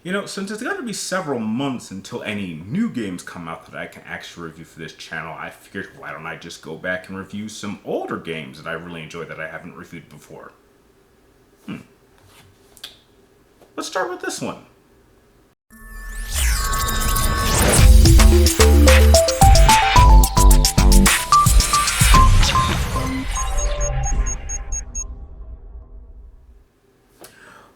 Since it's going to be several months until any new games come out that I can actually review for this channel, I figured why don't I just go back and review some older games that I really enjoy that I haven't reviewed before. Let's start with this one.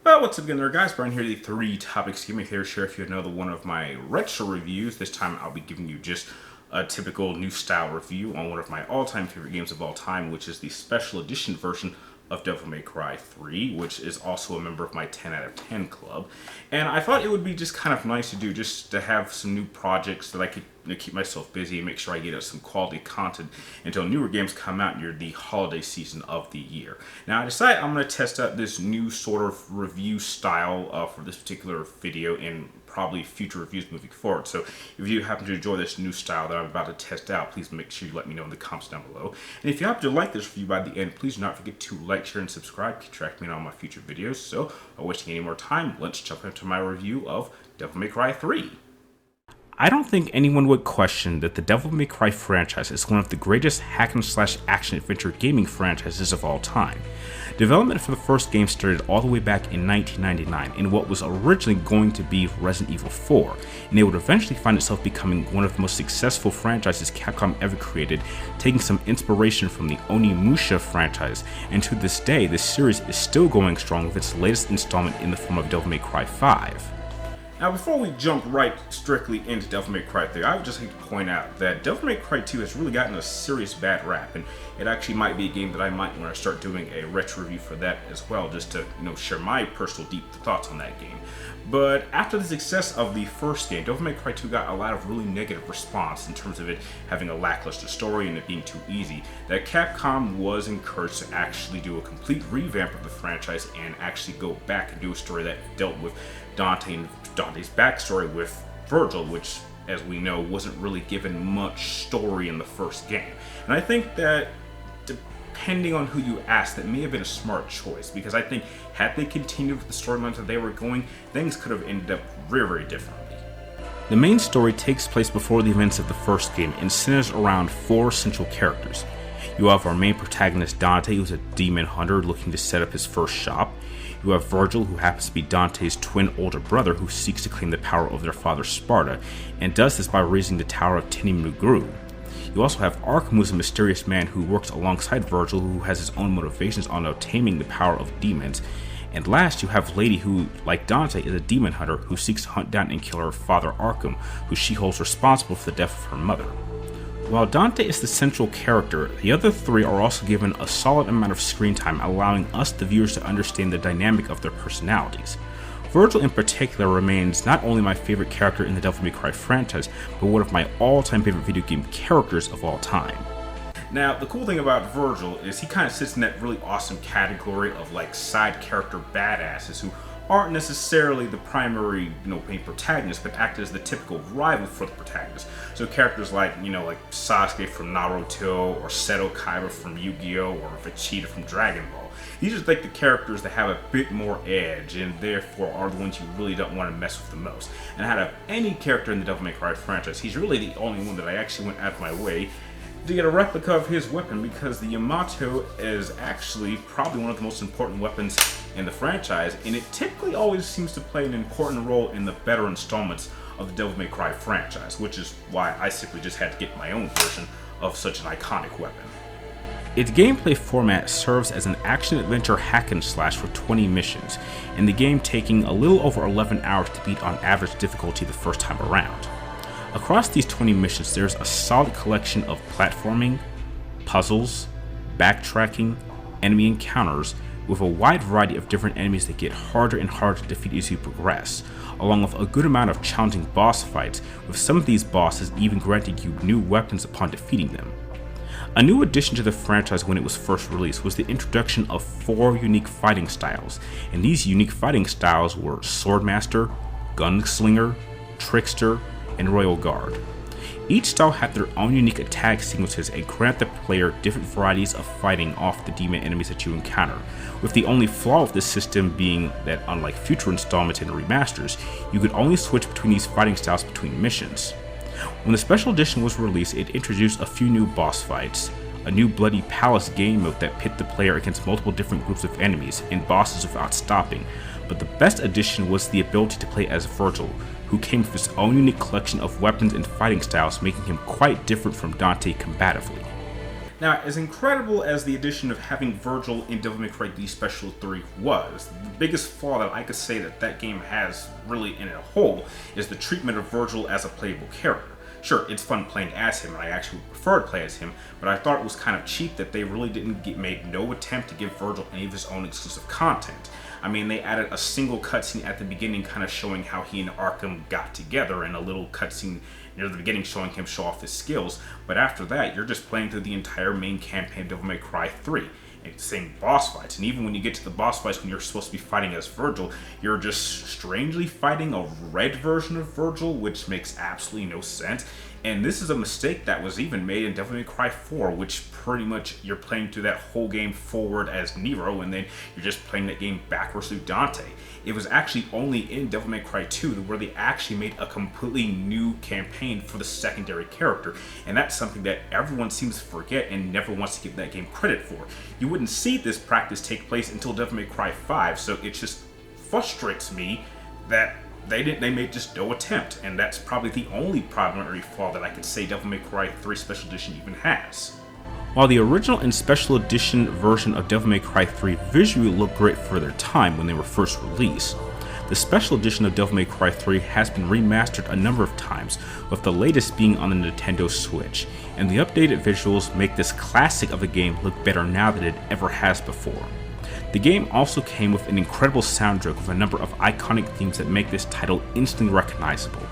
Well, what's up again there, guys? Brian here, the Three Topics Gaming Theory share. If you know one of my retro reviews, this time I'll be giving you just a typical new style review on one of my all-time favorite games of all time, which is the special edition version of Devil May Cry 3, which is also a member of my 10 out of 10 club. And I thought it would be just kind of nice to do, just to have some new projects that I could keep myself busy and make sure I get some quality content until newer games come out near the holiday season of the year. Now I decided I'm going to test out this new sort of review style for this particular video and probably future reviews moving forward. So if you happen to enjoy this new style that I'm about to test out, please make sure you let me know in the comments down below. And if you happen to like this review by the end, please do not forget to like, share, and subscribe. Keep track of me on all my future videos. So without wasting any more time, let's jump into my review of Devil May Cry 3. I don't think anyone would question that the Devil May Cry franchise is one of the greatest hack-and-slash action-adventure gaming franchises of all time. Development for the first game started all the way back in 1999 in what was originally going to be Resident Evil 4, and it would eventually find itself becoming one of the most successful franchises Capcom ever created, taking some inspiration from the Onimusha franchise, and to this day, this series is still going strong with its latest installment in the form of Devil May Cry 5. Now, before we jump right strictly into Devil May Cry 3, I would just like to point out that Devil May Cry 2 has really gotten a serious bad rap, and it actually might be a game that I might want to start doing a retro review for that as well, just to share my personal deep thoughts on that game. But after the success of the first game, Devil May Cry 2 got a lot of really negative response in terms of it having a lackluster story and it being too easy, that Capcom was encouraged to actually do a complete revamp of the franchise and actually go back and do a story that dealt with Dante and Dante's backstory with Virgil, which, as we know, wasn't really given much story in the first game. And I think that, depending on who you ask, that may have been a smart choice, because I think had they continued with the storylines that they were going, things could have ended up very, very differently. The main story takes place before the events of the first game and centers around four central characters. You have our main protagonist Dante, who's a demon hunter looking to set up his first shop. You have Virgil, who happens to be Dante's twin older brother who seeks to claim the power of their father Sparta, and does this by raising the Tower of Tenimuguru. You also have Arkham, who's a mysterious man who works alongside Virgil, who has his own motivations on taming the power of demons. And last, you have Lady, who, like Dante, is a demon hunter who seeks to hunt down and kill her father Arkham, who she holds responsible for the death of her mother. While Dante is the central character, the other three are also given a solid amount of screen time, allowing us, the viewers, to understand the dynamic of their personalities. Virgil in particular remains not only my favorite character in the Devil May Cry franchise, but one of my all-time favorite video game characters of all time. Now, the cool thing about Virgil is he kind of sits in that really awesome category of side character badasses who aren't necessarily the primary, main protagonist, but act as the typical rival for the protagonist. So characters like Sasuke from Naruto, or Seto Kaiba from Yu-Gi-Oh, or Vegeta from Dragon Ball. These are the characters that have a bit more edge, and therefore are the ones you really don't want to mess with the most. And out of any character in the Devil May Cry franchise, he's really the only one that I actually went out of my way to get a replica of his weapon, because the Yamato is actually probably one of the most important weapons in the franchise, and it typically always seems to play an important role in the better installments of the Devil May Cry franchise, which is why I simply just had to get my own version of such an iconic weapon. Its gameplay format serves as an action-adventure hack-and-slash for 20 missions, and the game taking a little over 11 hours to beat on average difficulty the first time around. Across these 20 missions, there's a solid collection of platforming, puzzles, backtracking, enemy encounters, with a wide variety of different enemies that get harder and harder to defeat as you progress, along with a good amount of challenging boss fights, with some of these bosses even granting you new weapons upon defeating them. A new addition to the franchise when it was first released was the introduction of 4 unique fighting styles, and these unique fighting styles were Swordmaster, Gunslinger, Trickster, and Royal Guard. Each style had their own unique attack sequences and granted the player different varieties of fighting off the demon enemies that you encounter, with the only flaw of this system being that unlike future installments and remasters, you could only switch between these fighting styles between missions. When the special edition was released, it introduced a few new boss fights, a new Bloody Palace game mode that pit the player against multiple different groups of enemies and bosses without stopping, but the best addition was the ability to play as Vergil, who came with his own unique collection of weapons and fighting styles, making him quite different from Dante combatively. Now, as incredible as the addition of having Vergil in Devil May Cry D Special 3 was, the biggest flaw that I could say that game has really in a whole is the treatment of Vergil as a playable character. Sure, it's fun playing as him, and I actually prefer to play as him, but I thought it was kind of cheap that they really made no attempt to give Vergil any of his own exclusive content. I mean, they added a single cutscene at the beginning kind of showing how he and Arkham got together, and a little cutscene near the beginning showing him show off his skills, but after that, you're just playing through the entire main campaign of Devil May Cry 3. Same boss fights, and even when you get to the boss fights when you're supposed to be fighting as Vergil, you're just strangely fighting a red version of Vergil, which makes absolutely no sense. And this is a mistake that was even made in Devil May Cry 4, which pretty much you're playing through that whole game forward as Nero, and then you're just playing that game backwards through Dante. It was actually only in Devil May Cry 2 where they actually made a completely new campaign for the secondary character, and that's something that everyone seems to forget and never wants to give that game credit for. You wouldn't see this practice take place until Devil May Cry 5, so it just frustrates me that they made just no attempt, and that's probably the only primary flaw that I could say Devil May Cry 3 Special Edition even has. While the original and Special Edition version of Devil May Cry 3 visually looked great for their time when they were first released, the Special Edition of Devil May Cry 3 has been remastered a number of times, with the latest being on the Nintendo Switch, and the updated visuals make this classic of a game look better now than it ever has before. The game also came with an incredible soundtrack with a number of iconic themes that make this title instantly recognizable.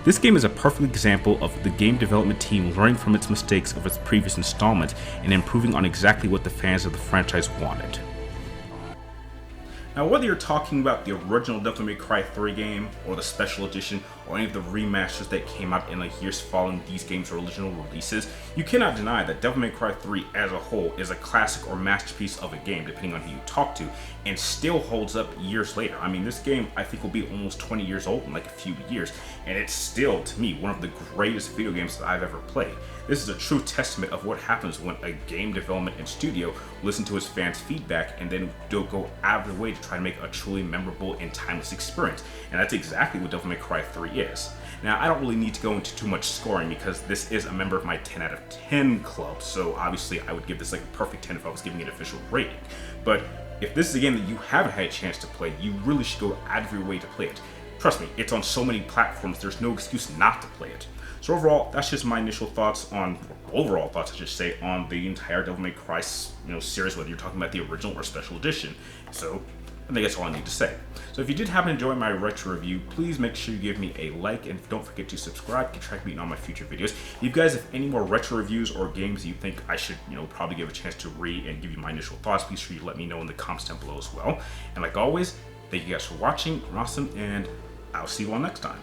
This game is a perfect example of the game development team learning from its mistakes of its previous installments and improving on exactly what the fans of the franchise wanted. Now, whether you're talking about the original Devil May Cry 3 game, or the Special Edition, or any of the remasters that came out in the years following these games' original releases, you cannot deny that Devil May Cry 3 as a whole is a classic or masterpiece of a game, depending on who you talk to, and still holds up years later. I mean, this game, I think, will be almost 20 years old in like a few years, and it's still, to me, one of the greatest video games that I've ever played. This is a true testament of what happens when a game development and studio listen to its fans' feedback and then go out of their way to try to make a truly memorable and timeless experience. And that's exactly what Devil May Cry 3 is. Now, I don't really need to go into too much scoring because this is a member of my 10 out of 10 club, so obviously I would give this like a perfect 10 if I was giving it an official rating. But if this is a game that you haven't had a chance to play, you really should go out of your way to play it. Trust me, it's on so many platforms, there's no excuse not to play it. So overall, that's just my initial thoughts on, overall thoughts I should say, on the entire Devil May Cry series, whether you're talking about the original or Special Edition. So I think that's all I need to say. So if you did happen to enjoy my retro review, please make sure you give me a like, and don't forget to subscribe to track me on my future videos. If you guys have any more retro reviews or games you think I should, probably give a chance to read and give you my initial thoughts, be sure you let me know in the comments down below as well. And like always, thank you guys for watching, awesome, and I'll see you all next time.